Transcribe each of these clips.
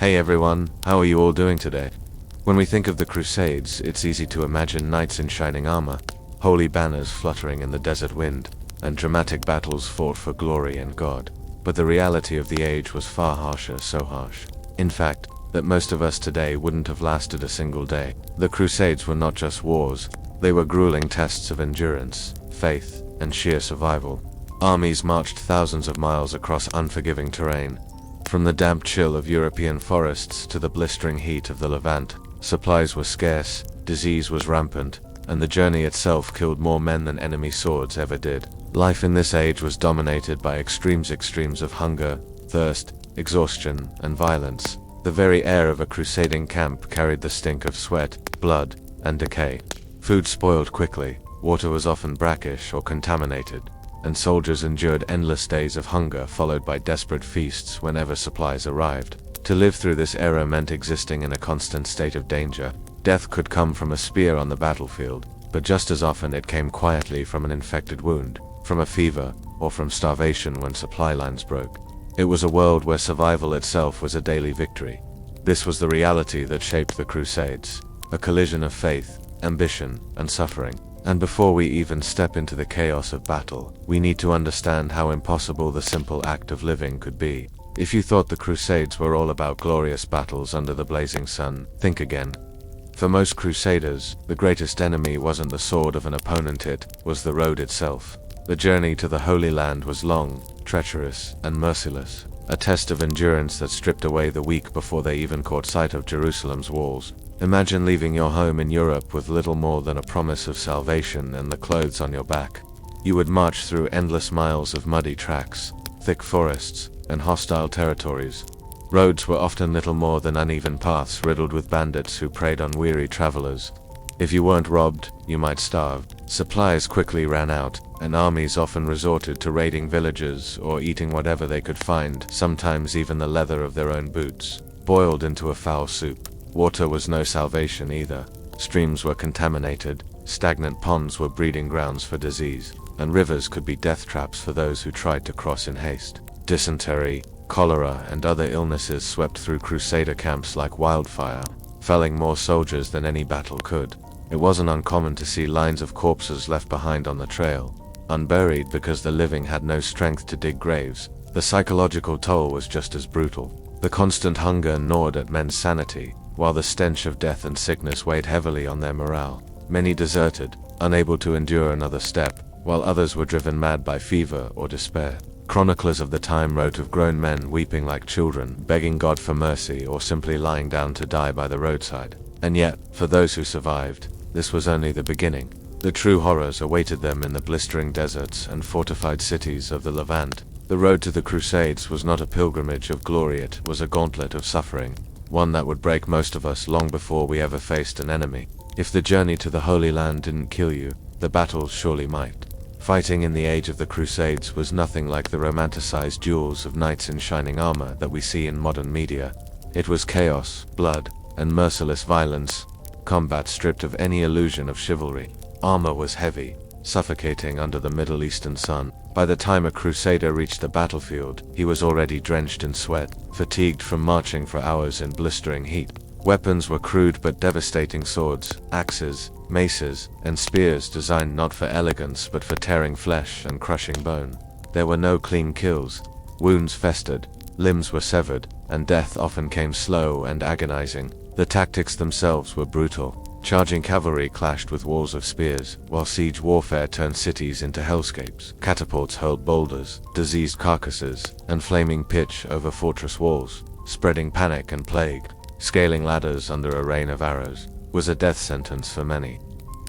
Hey everyone, how are you all doing today? When we think of the Crusades, it's easy to imagine knights in shining armor, holy banners fluttering in the desert wind, and dramatic battles fought for glory and God. But the reality of the age was far harsher, so harsh, in fact, that most of us today wouldn't have lasted a single day. The Crusades were not just wars, they were grueling tests of endurance, faith, and sheer survival. Armies marched thousands of miles across unforgiving terrain. From the damp chill of European forests to the blistering heat of the Levant, supplies were scarce, disease was rampant, and the journey itself killed more men than enemy swords ever did. Life in this age was dominated by extremes of hunger, thirst, exhaustion, and violence. The very air of a crusading camp carried the stink of sweat, blood, and decay. Food spoiled quickly, water was often brackish or contaminated, and soldiers endured endless days of hunger followed by desperate feasts whenever supplies arrived. To live through this era meant existing in a constant state of danger. Death could come from a spear on the battlefield, but just as often it came quietly from an infected wound, from a fever, or from starvation when supply lines broke. It was a world where survival itself was a daily victory. This was the reality that shaped the Crusades, a collision of faith, ambition, and suffering. And before we even step into the chaos of battle, we need to understand how impossible the simple act of living could be. If you thought the Crusades were all about glorious battles under the blazing sun, think again. For most crusaders, the greatest enemy wasn't the sword of an opponent, it was the road itself. The journey to the Holy Land was long, treacherous, and merciless, a test of endurance that stripped away the weak before they even caught sight of Jerusalem's walls. Imagine leaving your home in Europe with little more than a promise of salvation and the clothes on your back. You would march through endless miles of muddy tracks, thick forests, and hostile territories. Roads were often little more than uneven paths riddled with bandits who preyed on weary travelers. If you weren't robbed, you might starve. Supplies quickly ran out, and armies often resorted to raiding villages or eating whatever they could find, sometimes even the leather of their own boots, boiled into a foul soup. Water was no salvation either. Streams were contaminated, stagnant ponds were breeding grounds for disease, and rivers could be death traps for those who tried to cross in haste. Dysentery, cholera, and other illnesses swept through crusader camps like wildfire, felling more soldiers than any battle could. It wasn't uncommon to see lines of corpses left behind on the trail, unburied because the living had no strength to dig graves. The psychological toll was just as brutal. The constant hunger gnawed at men's sanity, while the stench of death and sickness weighed heavily on their morale. Many deserted, unable to endure another step, while others were driven mad by fever or despair. Chroniclers of the time wrote of grown men weeping like children, begging God for mercy or simply lying down to die by the roadside. And yet, for those who survived, this was only the beginning. The true horrors awaited them in the blistering deserts and fortified cities of the Levant. The road to the Crusades was not a pilgrimage of glory, it was a gauntlet of suffering, one that would break most of us long before we ever faced an enemy. If the journey to the Holy Land didn't kill you, the battles surely might. Fighting in the age of the Crusades was nothing like the romanticized duels of knights in shining armor that we see in modern media. It was chaos, blood, and merciless violence, combat stripped of any illusion of chivalry. Armor was heavy, suffocating under the Middle Eastern sun. By the time a crusader reached the battlefield, he was already drenched in sweat, fatigued from marching for hours in blistering heat. Weapons were crude but devastating swords, axes, maces, and spears designed not for elegance but for tearing flesh and crushing bone. There were no clean kills. Wounds festered, limbs were severed, and death often came slow and agonizing. The tactics themselves were brutal. Charging cavalry clashed with walls of spears, while siege warfare turned cities into hellscapes. Catapults hurled boulders, diseased carcasses, and flaming pitch over fortress walls, spreading panic and plague. Scaling ladders under a rain of arrows was a death sentence for many,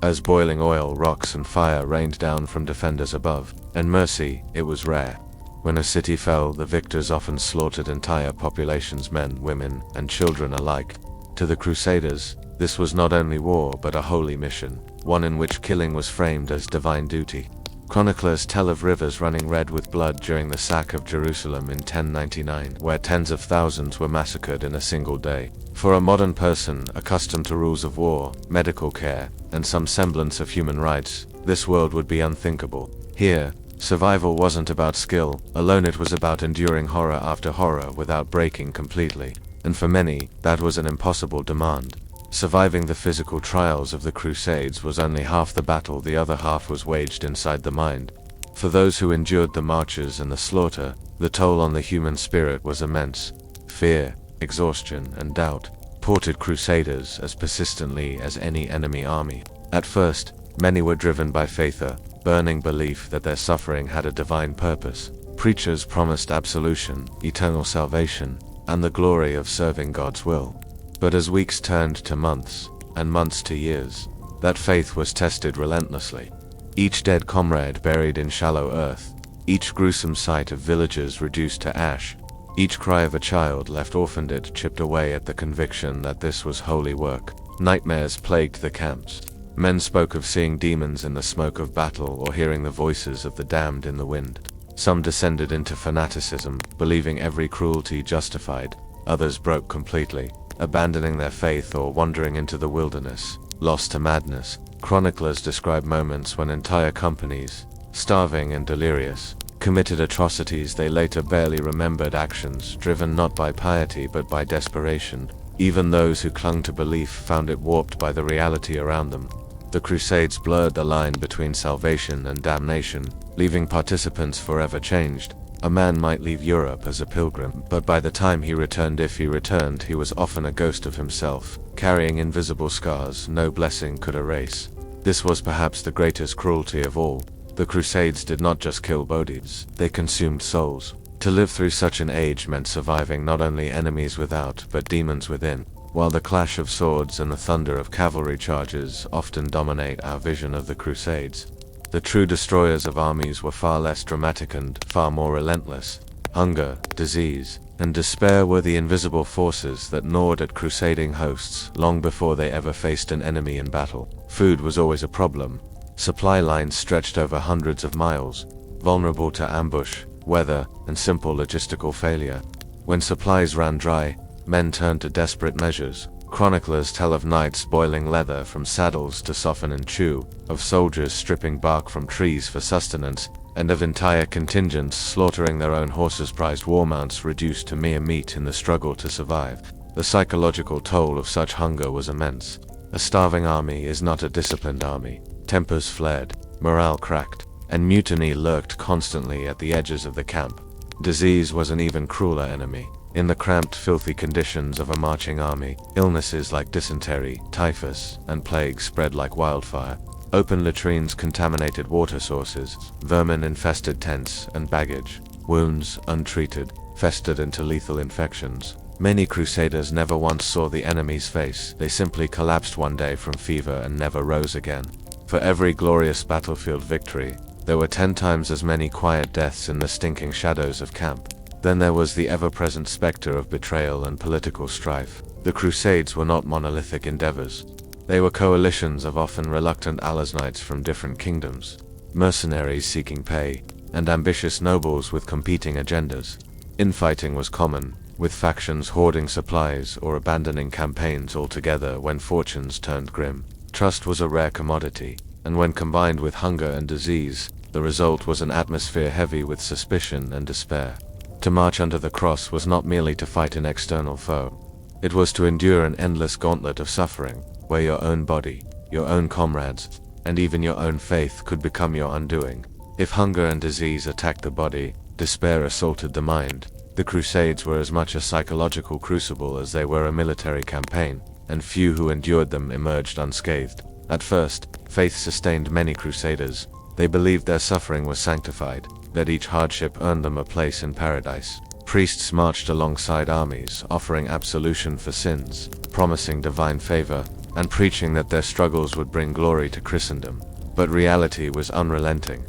as boiling oil, rocks, and fire rained down from defenders above. And mercy, it was rare. When a city fell, the victors often slaughtered entire populations, men, women, and children alike. To the Crusaders, this was not only war but a holy mission, one in which killing was framed as divine duty. Chroniclers tell of rivers running red with blood during the sack of Jerusalem in 1099, where tens of thousands were massacred in a single day. For a modern person accustomed to rules of war, medical care, and some semblance of human rights, this world would be unthinkable. Here, survival wasn't about skill alone, it was about enduring horror after horror without breaking completely. and for many, that was an impossible demand. Surviving the physical trials of the Crusades was only half the battle, the other half was waged inside the mind. For those who endured the marches and the slaughter, the toll on the human spirit was immense. Fear, exhaustion, and doubt ported Crusaders as persistently as any enemy army. At first, many were driven by faith, a burning belief that their suffering had a divine purpose. Preachers promised absolution, eternal salvation, and the glory of serving God's will. But as weeks turned to months, and months to years, that faith was tested relentlessly. Each dead comrade buried in shallow earth, each gruesome sight of villages reduced to ash, each cry of a child left orphaned, it chipped away at the conviction that this was holy work. Nightmares plagued the camps. Men spoke of seeing demons in the smoke of battle or hearing the voices of the damned in the wind. Some descended into fanaticism, believing every cruelty justified. Others broke completely, abandoning their faith or wandering into the wilderness, lost to madness. Chroniclers describe moments when entire companies, starving and delirious, committed atrocities they later barely remembered, actions driven not by piety but by desperation. Even those who clung to belief found it warped by the reality around them. The Crusades blurred the line between salvation and damnation, leaving participants forever changed. A man might leave Europe as a pilgrim, but by the time he returned, if he returned, he was often a ghost of himself, carrying invisible scars no blessing could erase. This was perhaps the greatest cruelty of all. The Crusades did not just kill bodies, they consumed souls. To live through such an age meant surviving not only enemies without, but demons within. While the clash of swords and the thunder of cavalry charges often dominate our vision of the Crusades, the true destroyers of armies were far less dramatic and far more relentless. Hunger, disease, and despair were the invisible forces that gnawed at crusading hosts long before they ever faced an enemy in battle. Food was always a problem. Supply lines stretched over hundreds of miles, vulnerable to ambush, weather, and simple logistical failure. When supplies ran dry, men turned to desperate measures. Chroniclers tell of knights boiling leather from saddles to soften and chew, of soldiers stripping bark from trees for sustenance, and of entire contingents slaughtering their own horses, prized war mounts reduced to mere meat in the struggle to survive. The psychological toll of such hunger was immense. A starving army is not a disciplined army. Tempers flared, morale cracked, and mutiny lurked constantly at the edges of the camp. Disease was an even crueler enemy. In the cramped, filthy conditions of a marching army, illnesses like dysentery, typhus, and plague spread like wildfire. Open latrines contaminated water sources, vermin infested tents and baggage. Wounds, untreated, festered into lethal infections. Many Crusaders never once saw the enemy's face. They simply collapsed one day from fever and never rose again. For every glorious battlefield victory, there were 10 times as many quiet deaths in the stinking shadows of camp. Then there was the ever-present specter of betrayal and political strife. The Crusades were not monolithic endeavors. They were coalitions of often reluctant allies, knights from different kingdoms, mercenaries seeking pay, and ambitious nobles with competing agendas. Infighting was common, with factions hoarding supplies or abandoning campaigns altogether when fortunes turned grim. Trust was a rare commodity, and when combined with hunger and disease, the result was an atmosphere heavy with suspicion and despair. To march under the cross was not merely to fight an external foe. It was to endure an endless gauntlet of suffering, where your own body, your own comrades, and even your own faith could become your undoing. If hunger and disease attacked the body, despair assaulted the mind. The Crusades were as much a psychological crucible as they were a military campaign, and few who endured them emerged unscathed. At first, faith sustained many Crusaders. They believed their suffering was sanctified, that each hardship earned them a place in paradise. Priests marched alongside armies, offering absolution for sins, promising divine favor, and preaching that their struggles would bring glory to Christendom. But reality was unrelenting.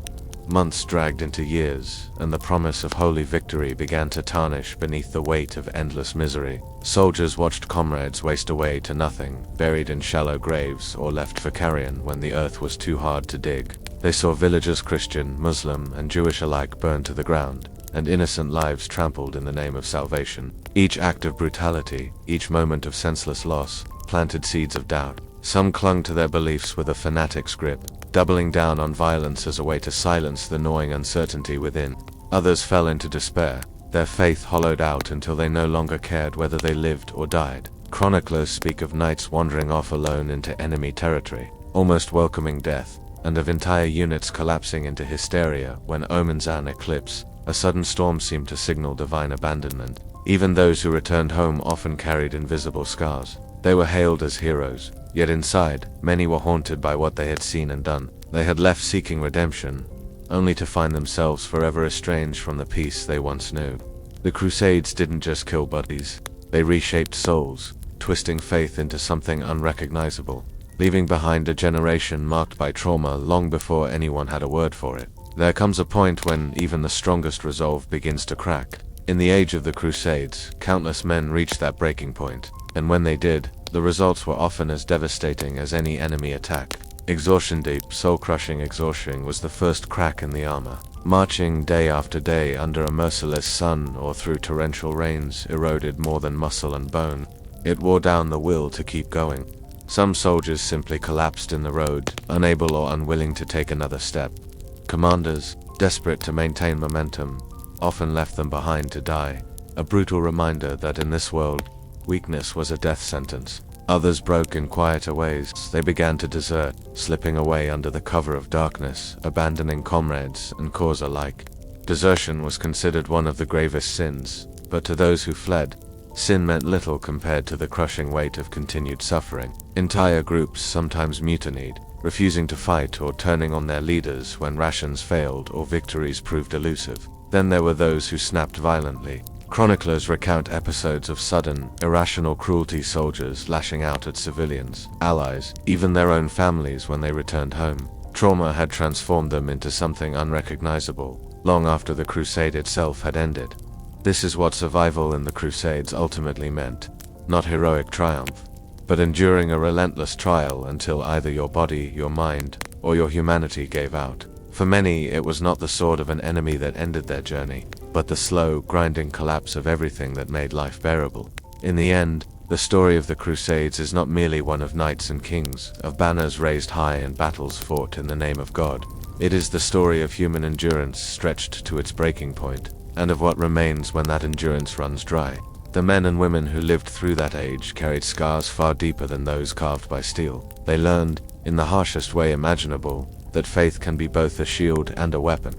Months dragged into years, and the promise of holy victory began to tarnish beneath the weight of endless misery. Soldiers watched comrades waste away to nothing, buried in shallow graves or left for carrion when the earth was too hard to dig. They saw villages, Christian, Muslim, and Jewish alike, burned to the ground, and innocent lives trampled in the name of salvation. Each act of brutality, each moment of senseless loss, planted seeds of doubt. Some clung to their beliefs with a fanatic's grip, doubling down on violence as a way to silence the gnawing uncertainty within. Others fell into despair, their faith hollowed out until they no longer cared whether they lived or died. Chroniclers speak of knights wandering off alone into enemy territory, almost welcoming death, and of entire units collapsing into hysteria when omens an eclipse. A sudden storm seemed to signal divine abandonment. Even those who returned home often carried invisible scars. They were hailed as heroes, yet inside, many were haunted by what they had seen and done. They had left seeking redemption, only to find themselves forever estranged from the peace they once knew. The Crusades didn't just kill bodies, they reshaped souls, twisting faith into something unrecognizable, leaving behind a generation marked by trauma long before anyone had a word for it. There comes a point when even the strongest resolve begins to crack. In the age of the Crusades, countless men reached that breaking point, and when they did, the results were often as devastating as any enemy attack. Exhaustion, deep, soul-crushing exhaustion, was the first crack in the armor. Marching day after day under a merciless sun or through torrential rains eroded more than muscle and bone. It wore down the will to keep going. Some soldiers simply collapsed in the road, unable or unwilling to take another step. Commanders, desperate to maintain momentum, often left them behind to die, a brutal reminder that in this world, weakness was a death sentence. Others broke in quieter ways. They began to desert, slipping away under the cover of darkness, abandoning comrades and cause alike. Desertion was considered one of the gravest sins, but to those who fled, sin meant little compared to the crushing weight of continued suffering. Entire groups sometimes mutinied, refusing to fight or turning on their leaders when rations failed or victories proved elusive. Then there were those who snapped violently. Chroniclers recount episodes of sudden, irrational cruelty, soldiers lashing out at civilians, allies, even their own families when they returned home. Trauma had transformed them into something unrecognizable, long after the crusade itself had ended. This is what survival in the Crusades ultimately meant. Not heroic triumph, but enduring a relentless trial until either your body, your mind, or your humanity gave out. For many, it was not the sword of an enemy that ended their journey, but the slow, grinding collapse of everything that made life bearable. In the end, the story of the Crusades is not merely one of knights and kings, of banners raised high and battles fought in the name of God. It is the story of human endurance stretched to its breaking point, and of what remains when that endurance runs dry. The men and women who lived through that age carried scars far deeper than those carved by steel. They learned, in the harshest way imaginable, that faith can be both a shield and a weapon.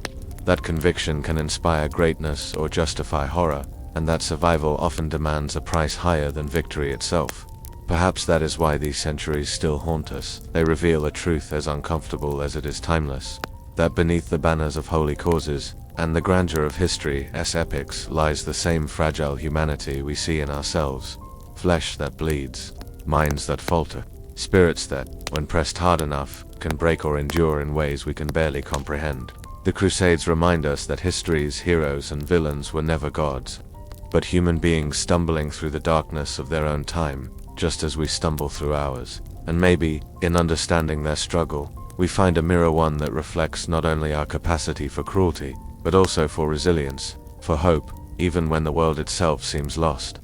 That conviction can inspire greatness or justify horror, and that survival often demands a price higher than victory itself. Perhaps that is why these centuries still haunt us. They reveal a truth as uncomfortable as it is timeless, that beneath the banners of holy causes and the grandeur of history's epics lies the same fragile humanity we see in ourselves. Flesh that bleeds, minds that falter, spirits that, when pressed hard enough, can break or endure in ways we can barely comprehend. The Crusades remind us that history's heroes and villains were never gods, but human beings stumbling through the darkness of their own time, just as we stumble through ours. And maybe, in understanding their struggle, we find a mirror, one that reflects not only our capacity for cruelty, but also for resilience, for hope, even when the world itself seems lost.